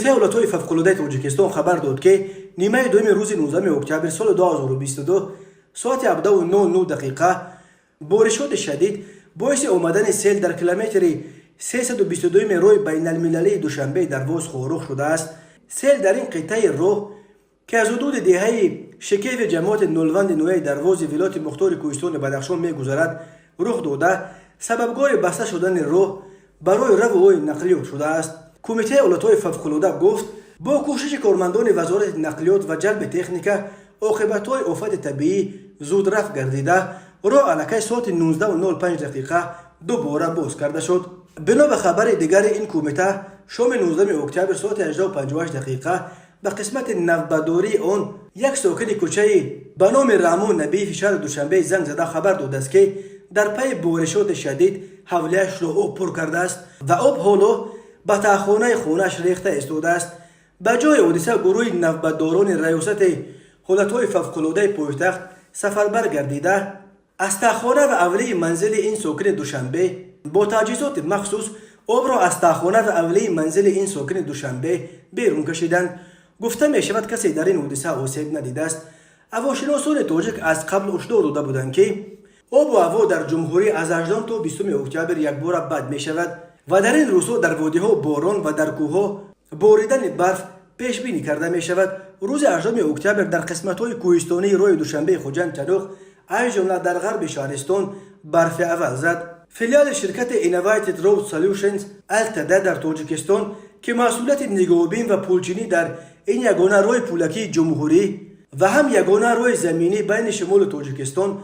کمیته ولایت‌های فوق‌العاده تاجیکستان خبر داد که نیمه دوم روز 19 اکتبر سال 2022 ساعت 17:09 دقیقه بارشات شدید باعث آمدن سیل در کیلومتر 322 راه بین المللی دوشنبه در واز رخ شده است. سیل در این قطعه راه که از حدود دهه شکیف جماعت نولوند نوی در واز ولایت مختار کوهستان بدخشان می‌گذرد رخ داده سببگار بسته شدن راه برای رفع نقلیات شده است. کمیته ولایت‌های فوق‌العاده گفت با کوشش کارمندان وزارت نقلیات و جلب تکنیک عاقبت‌های آفت طبیعی زود رفع گردیده راه الکی ساعت 19:05 دقیقه دوباره باز کرده شد. بنا به خبر دیگر این کمیته شام 19 اکتبر ساعت 18:58 دقیقه به قسمت نوبداری آن یک ساکن کوچه به نام رحمان نبی شهر دوشنبه زنگ زده خبر داده است که در پی بارشات شدید حولیش را آب پر کرده است و آب حالا به تاخانه خانه‌اش ریخته ایستاده است. به جای حادثه گروه نوبداران ریاست حالت‌های فوق‌العاده پایتخت سفربر گردیده از تاخانه و اولیه منزل این ساکن دوشنبه با تجهیزات مخصوص آب را از تاخانه و اولیه منزل این ساکن دوشنبه بیرون کشیدند. گفته می شود کسی در این حادثه آسیب ندیده است. هواشناسان تاجیک از قبل هشدار داده بودند که آب و هوا در جمهوری از 18 تا 20 اکتبر یک بار بد می شود و در این روزها در وادی‌ها باران و در کوه‌ها باریدن برف پیش بینی کرده می شود. روز 18 اکتبر در قسمت‌های کوهستانی راه دوشنبه خوجند چنوخ از جمله در غرب شهرستان برف اول زد. فیلیال شرکت اینوایتد رود سولوشنز التدا در تاجیکستان که مسئولیت نگهبانی و پولچینی در این یگانه راه پولکی جمهوری و هم یگانه راه زمینی بین شمال تاجیکستان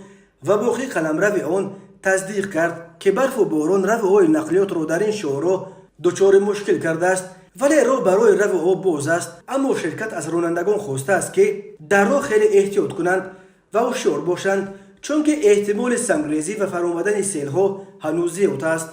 و باقی قلمرو آن تصدیق کرد که برف و باران رفع نقلیات را در این شهرها دچار مشکل کرده است، ولی راه برای رفع آب باز است. اما شرکت از رانندگان خواسته است که در راه خیلی احتیاط کنند و هوشیار باشند چون که احتمال سنگریزی و فرآمدن سیل‌ها هنوز زیاد است.